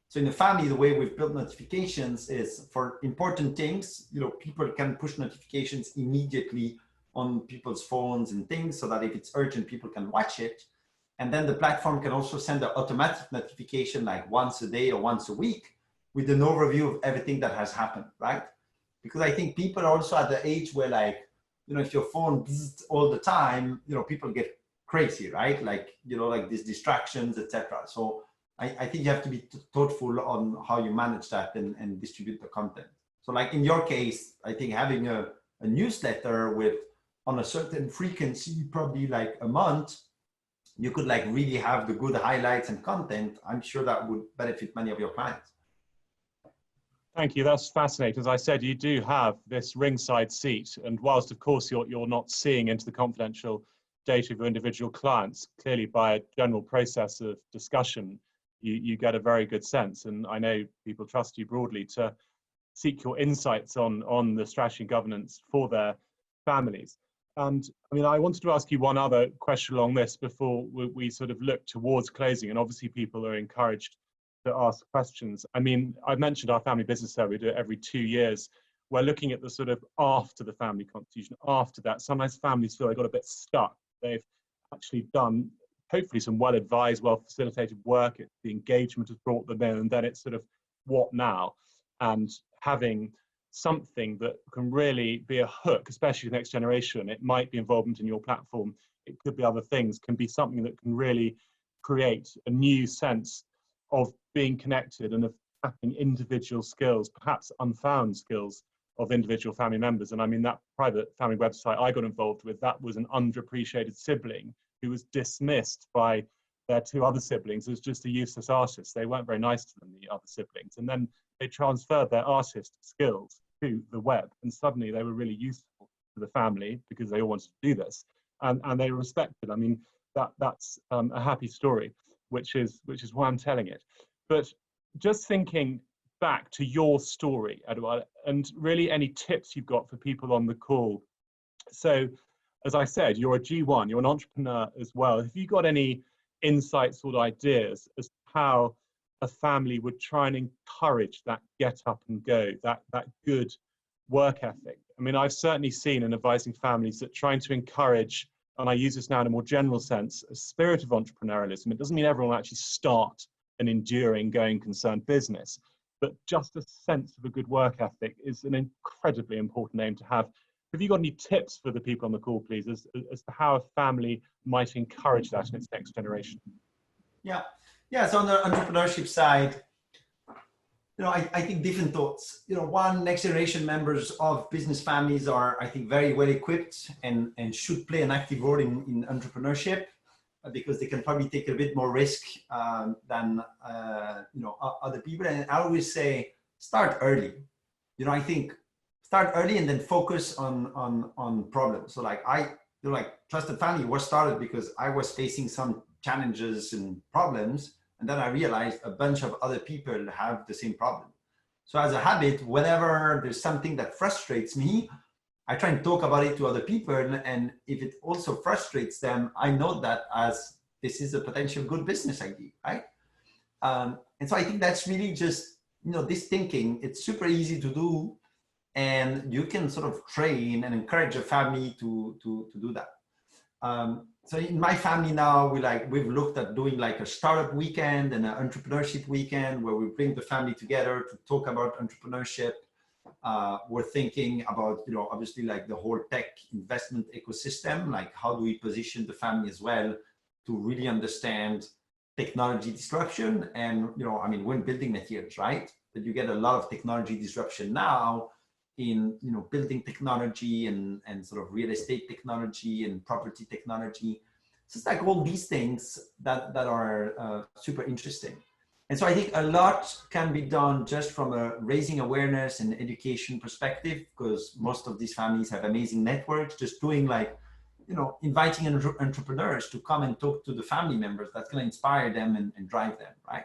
S2: So in the family, the way we've built notifications is for important things, you know, people can push notifications immediately on people's phones and things so that if it's urgent, people can watch it. And then the platform can also send an automatic notification like once a day or once a week with an overview of everything that has happened, right? Because I think people are also at the age where like, you know, if your phone bzzz all the time, you know, people get crazy, right? Like, you know, like these distractions, etc. So I think you have to be thoughtful on how you manage that and distribute the content. So like in your case, I think having a newsletter with on a certain frequency, probably like a month, you could like really have the good highlights and content. I'm sure that would benefit many of your clients.
S1: Thank you. That's fascinating. As I said, you do have this ringside seat, and whilst of course you're not seeing into the confidential data of your individual clients, clearly by a general process of discussion, you get a very good sense. And I know people trust you broadly to seek your insights on the strategy and governance for their families. And I mean, I wanted to ask you one other question along this before we sort of look towards closing. And obviously people are encouraged to ask questions. I mean, I've mentioned our family business survey, we do it every 2 years. We're looking at the sort of after the family constitution, after that. Sometimes families feel they got a bit stuck. They've actually done hopefully some well-advised, well-facilitated work. The engagement has brought them in, and then it's sort of what now? And having something that can really be a hook, especially the next generation. It might be involvement in your platform. It could be other things, can be something that can really create a new sense of being connected and of tapping individual skills, perhaps unfound skills of individual family members. And I mean, that private family website I got involved with, that was an underappreciated sibling who was dismissed by their 2 other siblings as just a useless artist. They weren't very nice to them, the other siblings. And then they transferred their artist skills to the web, and suddenly they were really useful to the family because they all wanted to do this, and they were respected. I mean, that's a happy story, which is why I'm telling it. But just thinking back to your story, Edouard, and really any tips you've got for people on the call. So, as I said, you're a G1, you're an entrepreneur as well. Have you got any insights or ideas as to how a family would try and encourage that get up and go, that good work ethic? I mean, I've certainly seen in advising families that trying to encourage, and I use this now in a more general sense, a spirit of entrepreneurialism. It doesn't mean everyone will actually start an enduring going concern business, but just a sense of a good work ethic is an incredibly important aim to have. Have you got any tips for the people on the call, please, as to how a family might encourage that in its next generation?
S2: Yeah, so on the entrepreneurship side, you know, I think different thoughts. You know, one, next generation members of business families are, I think, very well equipped and should play an active role in entrepreneurship because they can probably take a bit more risk than, you know, other people. And I always say, start early. You know, I think start early and then focus on problems. So like you know, like Trusted Family was started because I was facing some challenges and problems. And then I realized a bunch of other people have the same problem. So as a habit, whenever there's something that frustrates me, I try and talk about it to other people. And if it also frustrates them, I note that as this is a potential good business idea, right? And so I think that's really just, you know, this thinking, it's super easy to do. And you can sort of train and encourage a family to do that. So in my family now, we've looked at doing like a startup weekend and an entrepreneurship weekend where we bring the family together to talk about entrepreneurship. We're thinking about, you know, obviously like the whole tech investment ecosystem, like how do we position the family as well to really understand technology disruption and, you know, I mean, we're building materials, right? that you get a lot of technology disruption now in building technology and sort of real estate technology and property technology. So it's like all these things that are super interesting. And so I think a lot can be done just from a raising awareness and education perspective, because most of these families have amazing networks. Just doing like, inviting entrepreneurs to come and talk to the family members, that's going to inspire them and drive them, right?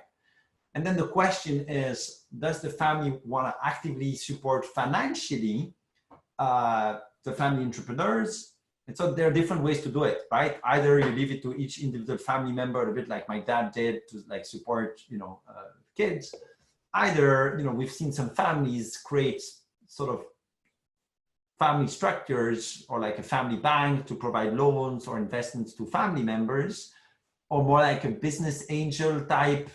S2: And then the question is, does the family want to actively support financially the family entrepreneurs? And so there are different ways to do it, right? Either you leave it to each individual family member, a bit like my dad did, to like support, kids. Either, we've seen some families create sort of family structures, or like a family bank to provide loans or investments to family members, or more like a business angel type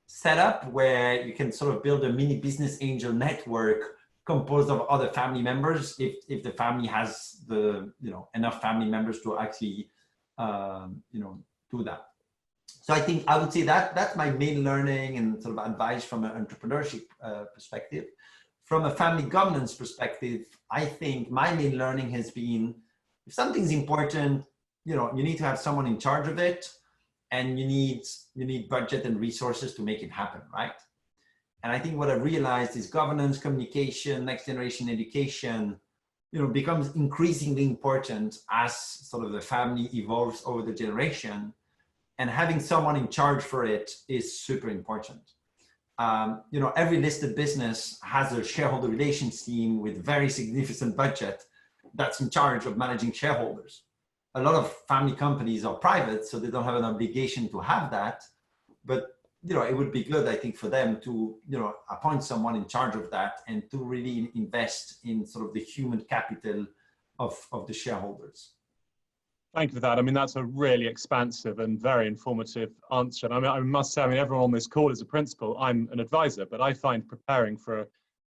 S2: setup where you can sort of build a mini business angel network composed of other family members if the family has the enough family members to actually do that. So I think I would say that that's my main learning and sort of advice from an entrepreneurship perspective. From a family governance perspective, I think my main learning has been, if something's important, you need to have someone in charge of it, and you need budget and resources to make it happen, right? And I think what I realized is governance, communication, next generation education, becomes increasingly important as sort of the family evolves over the generation, and having someone in charge for it is super important. Every listed business has a shareholder relations team with very significant budget that's in charge of managing shareholders. A lot of family companies are private, so they don't have an obligation to have that. But it would be good, I think, for them to appoint someone in charge of that and to really invest in sort of the human capital of the shareholders.
S1: Thank you for that. I mean, that's a really expansive and very informative answer. And I must say, everyone on this call is a principal. I'm an advisor, but I find preparing for a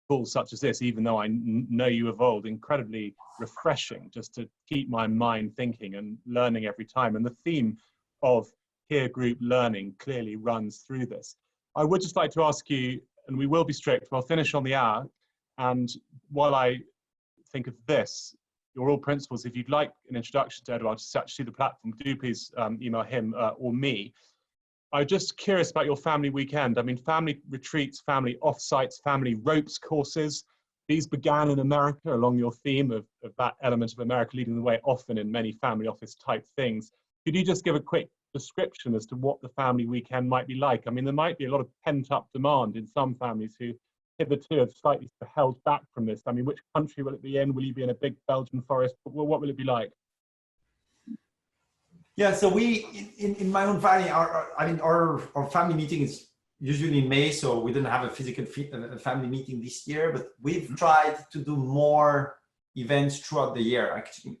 S1: call such as this, even though I know you evolved, incredibly refreshing, just to keep my mind thinking and learning every time. And the theme of peer group learning clearly runs through this. I would just like to ask you, and we will be strict, we'll finish on the hour. And while I think of this, you're all principals. If you'd like an introduction to Edouard to actually the platform, do please email him or me. I'm just curious about your family weekend. I mean, family retreats, family offsites, family ropes courses. These began in America along your theme of that element of America leading the way, often in many family office type things. Could you just give a quick description as to what the family weekend might be like? I mean, there might be a lot of pent up demand in some families who hitherto have slightly held back from this. I mean, which country will it be in? Will you be in a big Belgian forest? What will it be like?
S2: Yeah, so we, in my own family, our family meeting is usually in May, so we didn't have a physical family meeting this year, but we've tried to do more events throughout the year, actually.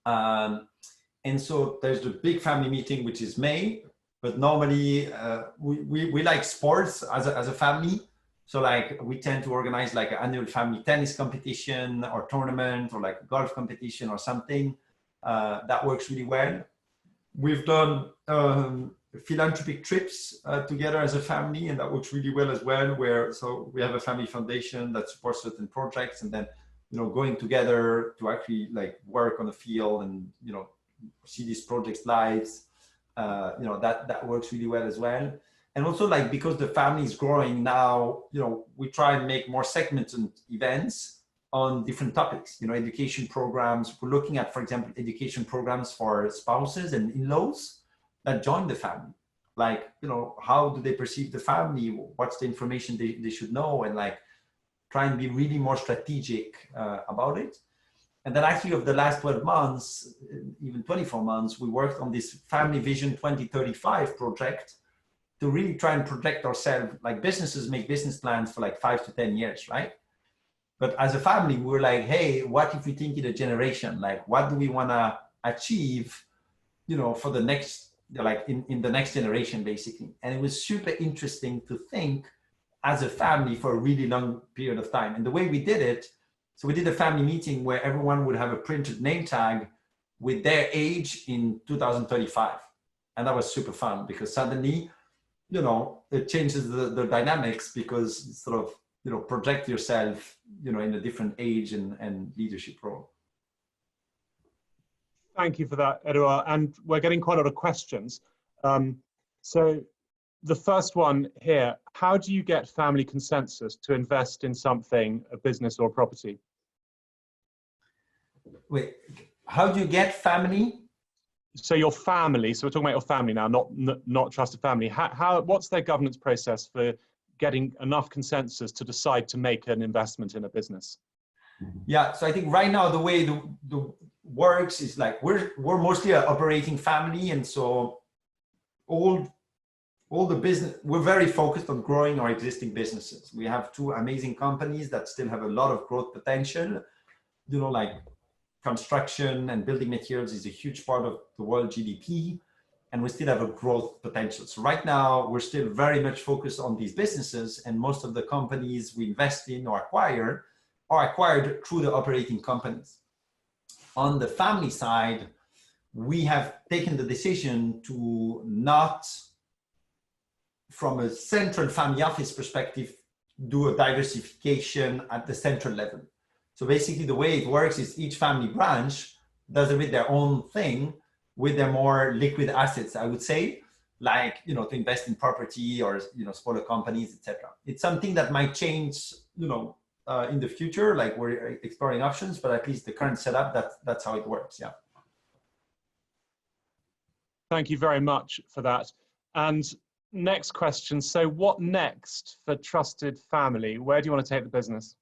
S2: And so there's the big family meeting, which is May, but normally we like sports as a family. So like we tend to organize like an annual family tennis competition or tournament, or like a golf competition or something. That works really well. We've done philanthropic trips together as a family, and that works really well as well, so we have a family foundation that supports certain projects, and then going together to actually like work on the field and see these projects live, that works really well as well. And also, like, because the family is growing now, we try and make more segmented events on different topics, education programs. We're looking at, for example, education programs for spouses and in-laws that join the family. Like, how do they perceive the family? What's the information they should know? And like, try and be really more strategic about it. And then actually, of the last 12 months, even 24 months, we worked on this Family Vision 2035 project to really try and project ourselves. Like, businesses make business plans for like 5 to 10 years, right? But as a family, we're like, hey, what if we think in a generation? Like, what do we want to achieve, for the next, like in the next generation, basically. And it was super interesting to think as a family for a really long period of time. And the way we did it, so we did a family meeting where everyone would have a printed name tag with their age in 2035. And that was super fun, because suddenly it changes the dynamics, because it's sort of, project yourself, in a different age and leadership role.
S1: Thank you for that, Edouard. And we're getting quite a lot of questions. So the first one here, how do you get family consensus to invest in something, a business or a property?
S2: Wait, how do you get family?
S1: So your family, so we're talking about your family now, not trusted family. What's their governance process for getting enough consensus to decide to make an investment in a business?
S2: Yeah, so I think right now the way the works is like we're mostly an operating family, and so all the business, we're very focused on growing our existing businesses. We have two amazing companies that still have a lot of growth potential. Like construction and building materials is a huge part of the world GDP, and we still have a growth potential. So right now we're still very much focused on these businesses, and most of the companies we invest in or acquire are acquired through the operating companies. On the family side, we have taken the decision to not, from a central family office perspective, do a diversification at the central level. So basically the way it works is each family branch does a bit their own thing with their more liquid assets, I would say, like, to invest in property or, smaller companies, etc. It's something that might change, in the future, like we're exploring options, but at least the current setup, that's how it works. Yeah.
S1: Thank you very much for that. And next question. So what next for Trusted Family? Where do you want to take the business?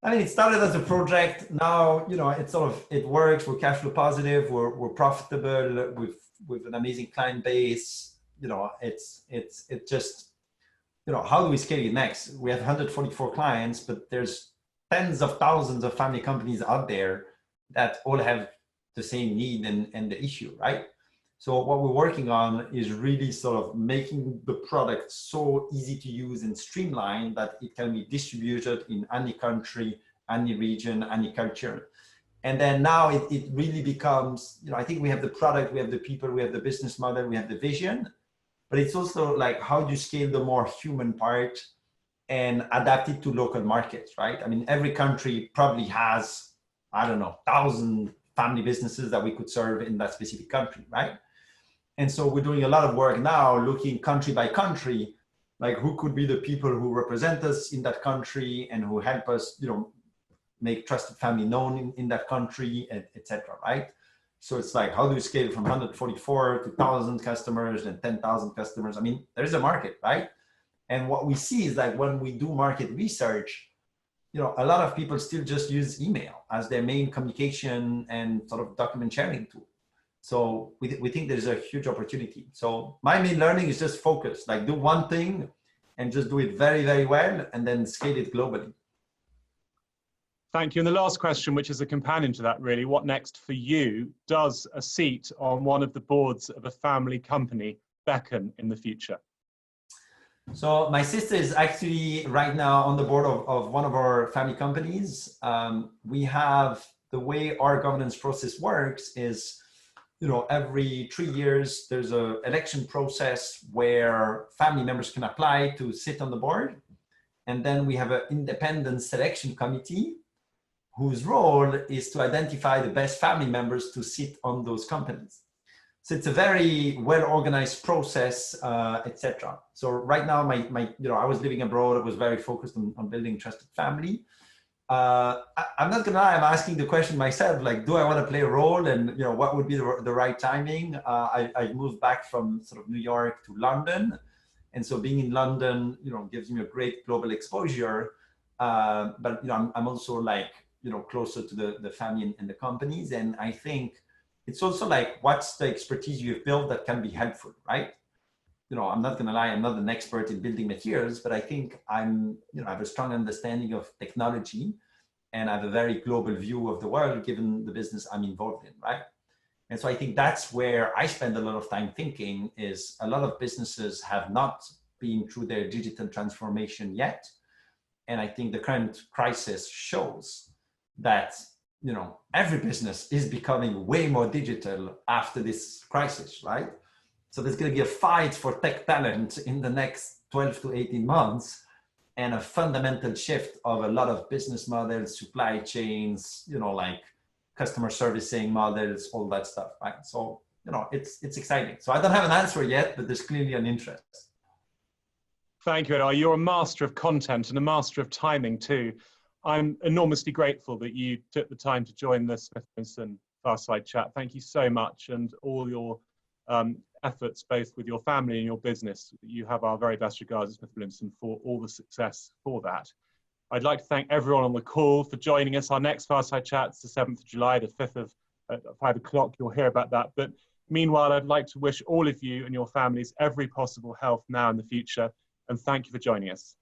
S2: I mean, it started as a project. Now, it's sort of, it works. We're cash flow positive. We're profitable with an amazing client base. It's just, how do we scale it next? We have 144 clients, but there's tens of thousands of family companies out there that all have the same need and the issue, right? So what we're working on is really sort of making the product so easy to use and streamlined that it can be distributed in any country, any region, any culture. And then now it really becomes, I think we have the product, we have the people, we have the business model, we have the vision, but it's also like, how do you scale the more human part and adapt it to local markets, right? I mean, every country probably has, I don't know, 1,000 family businesses that we could serve in that specific country, right? And so we're doing a lot of work now looking country by country, like who could be the people who represent us in that country and who help us, make Trusted Family known in that country, etc. right? So it's like, how do we scale from 144 to 1,000 customers and 10,000 customers? I mean, there's a market, right? And what we see is that when we do market research, a lot of people still just use email as their main communication and sort of document sharing tool. So we think there's a huge opportunity. So my main learning is just focus, like do one thing and just do it very, very well, and then scale it globally.
S1: Thank you. And the last question, which is a companion to that really, what next for you? Does a seat on one of the boards of a family company beckon in the future?
S2: So my sister is actually right now on the board of one of our family companies. We have, the way our governance process works is, every 3 years, there's an election process where family members can apply to sit on the board. And then we have an independent selection committee whose role is to identify the best family members to sit on those companies. So it's a very well-organized process, etc. So right now, I was living abroad. I was very focused on building Trusted Family. I'm not gonna lie, I'm asking the question myself, like, do I want to play a role, and what would be the right timing? I moved back from sort of New York to London, and so being in London, gives me a great global exposure. But I'm also like closer to the family and the companies, and I think it's also like, what's the expertise you've built that can be helpful, right? I'm not gonna lie, I'm not an expert in building materials, but I think I have a strong understanding of technology, and I have a very global view of the world given the business I'm involved in, right? And so I think that's where I spend a lot of time thinking, is a lot of businesses have not been through their digital transformation yet. And I think the current crisis shows that every business is becoming way more digital after this crisis, right? So there's going to be a fight for tech talent in the next 12 to 18 months, and a fundamental shift of a lot of business models, supply chains, like customer servicing models, all that stuff, right? So, it's exciting. So I don't have an answer yet, but there's clearly an interest.
S1: Thank you, Edouard. You're a master of content and a master of timing too. I'm enormously grateful that you took the time to join the Smith Williamson Fireside Chat. Thank you so much, and all your efforts, both with your family and your business. You have our very best regards at Smith Williamson for all the success for that. I'd like to thank everyone on the call for joining us. Our next Fireside Chat is the 7th of July, the 5th of at 5 o'clock. You'll hear about that. But meanwhile, I'd like to wish all of you and your families every possible health now and in the future. And thank you for joining us.